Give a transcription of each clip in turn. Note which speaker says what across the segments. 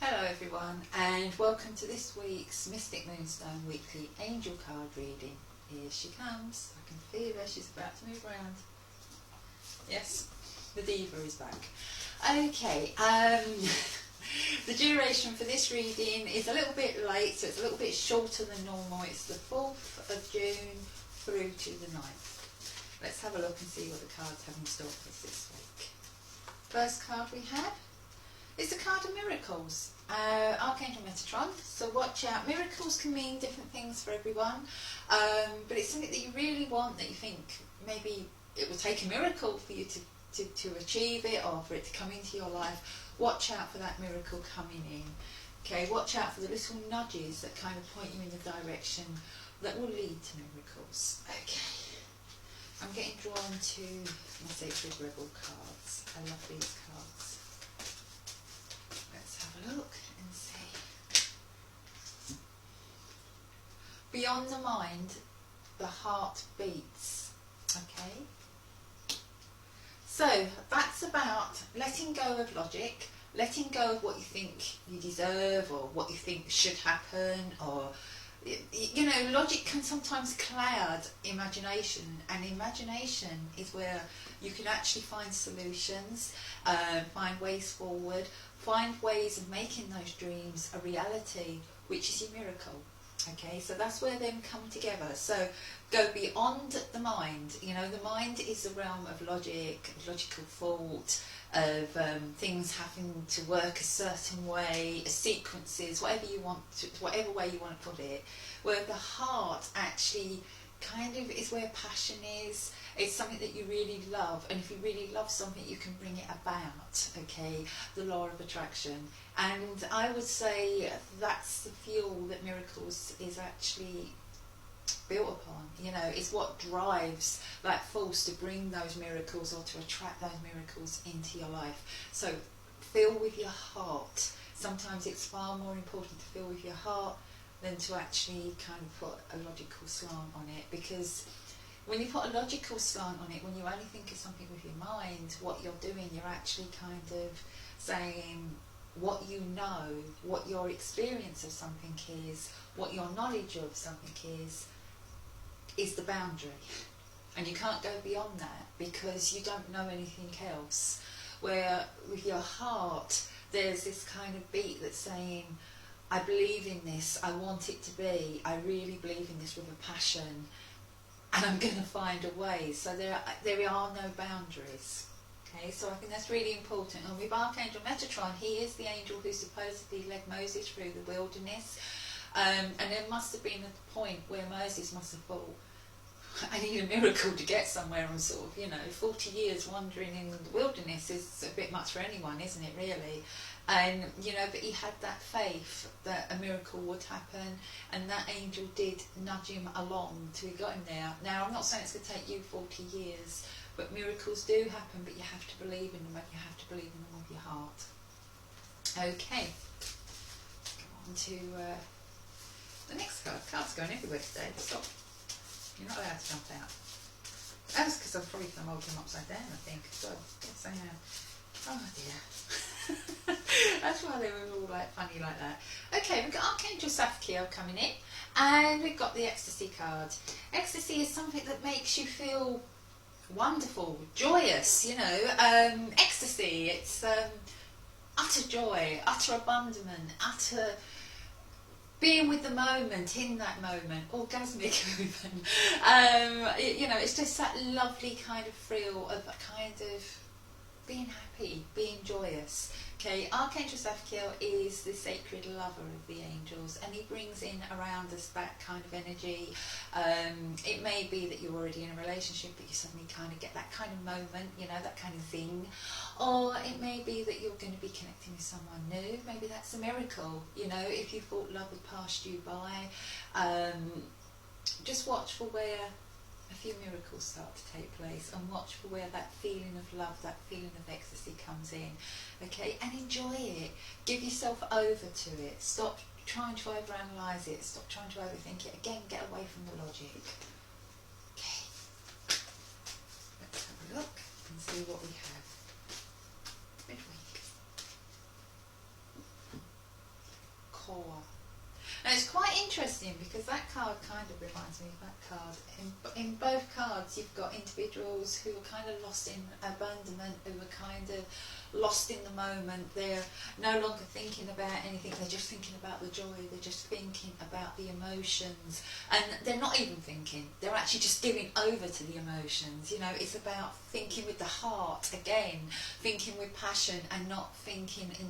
Speaker 1: Hello everyone, and welcome to this week's Mystic Moonstone Weekly Angel Card Reading. Here she comes. I can feel her. She's about to move around. Yes, the diva is back. Okay, the duration for this reading is a little bit late, so it's a little bit shorter than normal. It's the 4th of June through to the 9th. Let's have a look and see what the cards have in store for us this week. First card we have is the card of miracles, Archangel Metatron. So watch out. Miracles can mean different things for everyone, but it's something that you really want, that you think maybe it will take a miracle for you to achieve it, or for it to come into your life. Watch out for that miracle coming in. Okay, watch out for the little nudges that kind of point you in the direction that will lead to miracles. Okay, I'm getting drawn to my Sacred Rebel cards. I love these cards. Let's have a look and see. Beyond the mind, the heart beats. Okay? So that's about letting go of logic, letting go of what you think you deserve or what you think should happen, or you know, logic can sometimes cloud imagination, and imagination is where you can actually find solutions, find ways forward, find ways of making those dreams a reality, which is your miracle. Okay, so that's where them come together. So go beyond the mind. You know, the mind is the realm of logic, logical thought, of things having to work a certain way, sequences, whatever you want to, whatever way you want to put it. Where the heart actually kind of is where passion is. It's something that you really love, and if you really love something, you can bring it about. Okay, the law of attraction. And I would say that's the fuel that miracles is actually built upon. You know, it's what drives that force to bring those miracles, or to attract those miracles into your life. So feel with your heart. Sometimes it's far more important to feel with your heart than to actually kind of put a logical slant on it, because when you put a logical slant on it, when you only think of something with your mind, what you're doing, you're actually kind of saying what you know, what your experience of something is, what your knowledge of something is the boundary. And you can't go beyond that, because you don't know anything else. Where with your heart, there's this kind of beat that's saying, I believe in this, I want it to be, I really believe in this with a passion, and I'm going to find a way. So there are no boundaries. Okay, so I think that's really important. And with Archangel Metatron, he is the angel who supposedly led Moses through the wilderness. And there must have been a point where Moses must have thought, I need a miracle to get somewhere, and sort of, you know, 40 years wandering in the wilderness is a bit much for anyone, isn't it, really? And, you know, but he had that faith that a miracle would happen, and that angel did nudge him along till he got him there. Now, I'm not saying it's going to take you 40 years, but miracles do happen, but you have to believe in them, and you have to believe in them with your heart. Okay. Go on to the next card. Cards going everywhere today. Stop. You're not allowed to jump out. That's because I'm probably going to hold them upside down, I think. So, yes, I am. Oh dear. That's why they were all like funny like that. Okay, we've got Archangel Sapphire coming in, and we've got the Ecstasy card. Ecstasy is something that makes you feel wonderful, joyous, you know. Ecstasy, it's utter joy, utter abandonment, utter being with the moment, in that moment, orgasmic moment. You know, it's just that lovely kind of thrill of kind of being happy, being joyous. Okay, Archangel Sapphire is the sacred lover of the angels, and he brings in around us that kind of energy. It may be that you're already in a relationship, but you suddenly kind of get that kind of moment, you know, that kind of thing. Or it may be that you're going to be connecting with someone new. Maybe that's a miracle, you know, if you thought love had passed you by. Just watch for where a few miracles start to take place, and watch for where that feeling of love, that feeling of ecstasy comes in. Okay, and enjoy it. Give yourself over to it. Stop trying to overanalyze it. Stop trying to overthink it. Again, get away from the logic. Okay, let's have a look and see what we have. Midweek. interesting because that card kind of reminds me of that card. In both cards, you've got individuals who are kind of lost in abandonment, who are kind of lost in the moment. They're no longer thinking about anything, they're just thinking about the joy, they're just thinking about the emotions, and they're not even thinking, they're actually just giving over to the emotions. You know, it's about thinking with the heart again, thinking with passion, and not thinking in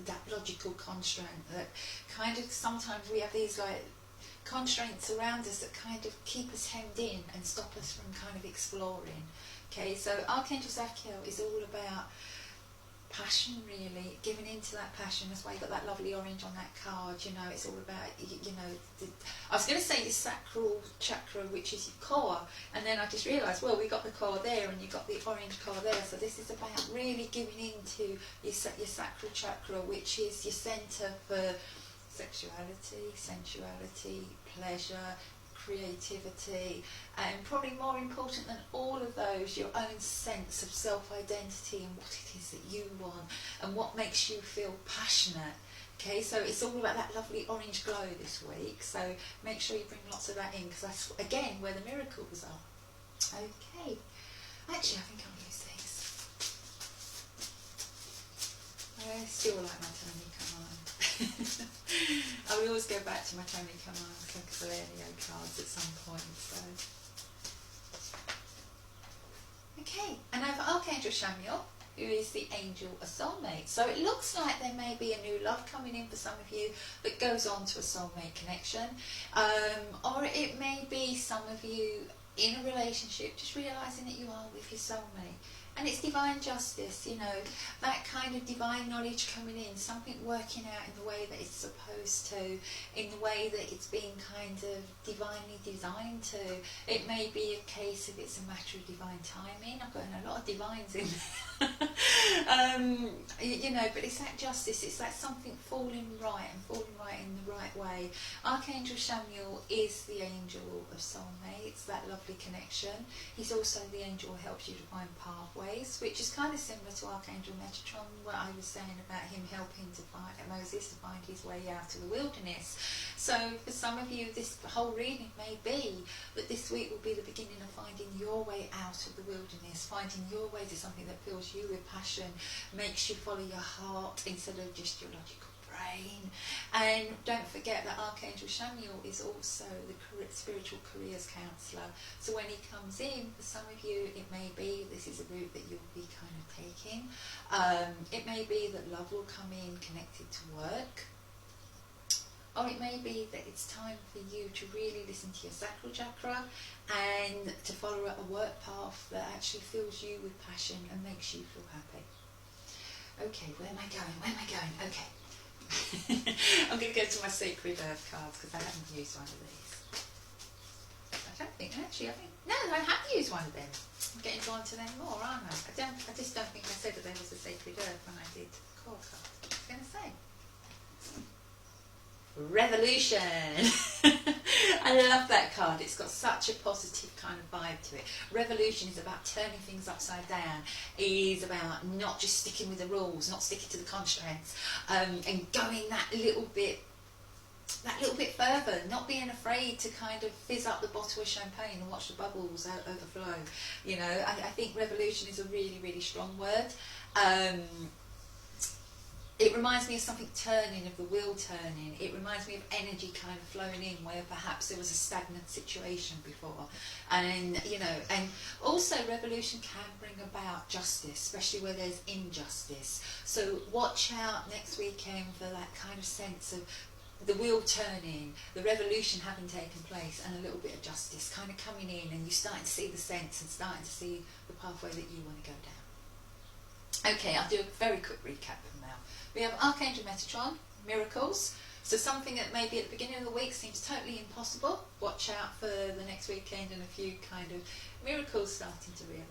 Speaker 1: that logical constraint that kind of sometimes we have these like constraints around us that kind of keep us hemmed in and stop us from kind of exploring. Okay, so Archangel Zadkiel is all about passion, really, giving into that passion. That's why you got that lovely orange on that card. You know, it's all about, you know, I was going to say your sacral chakra, which is your core, and then I just realised, well, we got the core there and you got the orange core there, so this is about really giving into your sacral chakra, which is your centre for sexuality, sensuality, pleasure, creativity, and probably more important than all of those, your own sense of self-identity and what it is that you want and what makes you feel passionate. Okay, so it's all about that lovely orange glow this week, so make sure you bring lots of that in, because that's again where the miracles are. Okay, actually I think I'll use these. I still like my Tony Command. I will always go back to my Tony Command Salerno cards at some point. So, okay, and over Archangel Chamuel, who is the angel of soulmate. So it looks like there may be a new love coming in for some of you that goes on to a soulmate connection, or it may be some of you in a relationship just realising that you are with your soulmate. And it's divine justice, you know, that kind of divine knowledge coming in, something working out in the way that it's supposed to, in the way that it's being kind of divinely designed to. It may be a case of it's a matter of divine timing. I've got a lot of divines in there. You know, but it's that justice, it's that something falling right and falling right in the right way. Archangel Chamuel is the angel of soulmates, that lovely connection. He's also the angel who helps you to find pathways, which is kind of similar to Archangel Metatron, what I was saying about him helping to find Moses to find his way out of the wilderness. So for some of you, this whole reading may be that this week will be the beginning of finding your way out of the wilderness, finding your way to something that fills you with passion, makes you follow your heart instead of just your logical brain. And don't forget that Archangel Chamuel is also the spiritual careers counsellor. So when he comes in, for some of you, it may be this is a route that you'll be kind of taking. It may be that love will come in connected to work. Or it may be that it's time for you to really listen to your sacral chakra and to follow a work path that actually fills you with passion and makes you feel happy. Okay, where am I going? Where am I going? Okay. I'm going to go to my Sacred Earth cards because I haven't used one of these. I don't think, actually, no, I have used one of them. I'm getting drawn to them more, aren't I? I just don't think I said that there was a Sacred Earth when I did the core card. I was going to say. Revolution. I love that card. It's got such a positive kind of vibe to it. Revolution is about turning things upside down. It is about not just sticking with the rules, not sticking to the constraints, and going that little bit further, not being afraid to kind of fizz up the bottle of champagne and watch the bubbles overflow. You know, I think revolution is a really, really strong word. It reminds me of something turning, of the wheel turning. It reminds me of energy kind of flowing in where perhaps there was a stagnant situation before. And, you know, and also revolution can bring about justice, especially where there's injustice. So watch out next weekend for that kind of sense of the wheel turning, the revolution having taken place, and a little bit of justice kind of coming in, and you starting to see the sense and starting to see the pathway that you want to go down. Okay, I'll do a very quick recap from now. We have Archangel Metatron, miracles. So something that maybe at the beginning of the week seems totally impossible, watch out for the next weekend and a few kind of miracles starting to rear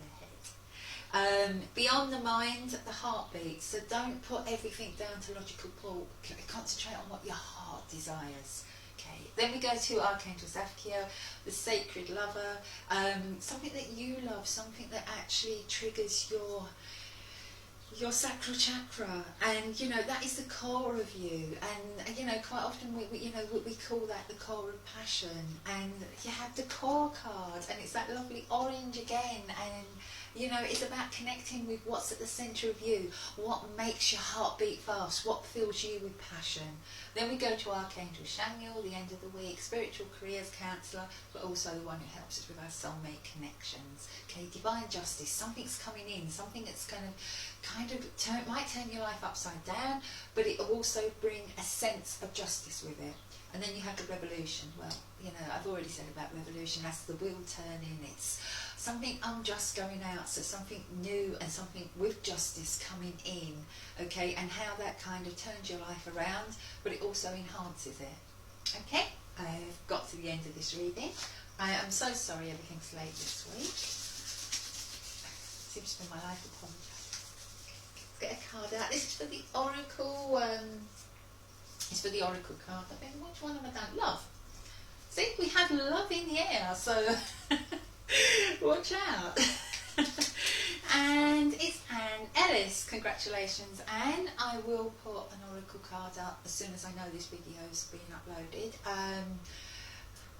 Speaker 1: their head. Beyond the mind, the heartbeat. So don't put everything down to logical pull. Concentrate on what your heart desires. Okay. Then we go to Archangel Zadkiel, the sacred lover. Something that you love, something that actually triggers your sacral chakra, and you know that is the core of you. And you know, quite often we call that the core of passion. And you have the core card, and it's that lovely orange again. And you know, it's about connecting with what's at the centre of you, what makes your heart beat fast, what fills you with passion. Then we go to Archangel Shaniel, the end of the week, spiritual careers counsellor, but also the one who helps us with our soulmate connections. Okay, divine justice, something's coming in, something that's going to might turn your life upside down, but it will also bring a sense of justice with it. And then you have the revolution. Well, you know, I've already said about revolution, that's the wheel turning, it's something unjust going out, so something new and something with justice coming in, okay, and how that kind of turns your life around, but it also enhances it. Okay, I've got to the end of this reading. I am so sorry everything's late this week. Seems to be my life apologise. Let's get a card out. This is for the Oracle. It's for the Oracle card. I mean, which one have I done? Love. See, we have love in here, so watch out. And it's Anne Ellis. Congratulations, Anne. I will put an Oracle card up as soon as I know this video's been uploaded.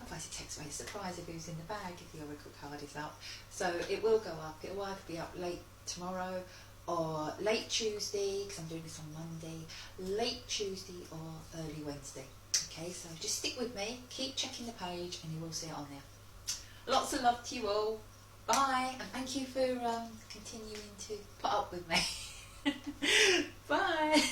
Speaker 1: Otherwise it takes away the surprise of who's in the bag if the Oracle card is up. So it will go up. It will either be up late tomorrow or late Tuesday, because I'm doing this on Monday, late Tuesday or early Wednesday. Okay, so just stick with me, keep checking the page and you will see it on there. Lots of love to you all. Bye, and thank you for continuing to put up with me. Bye.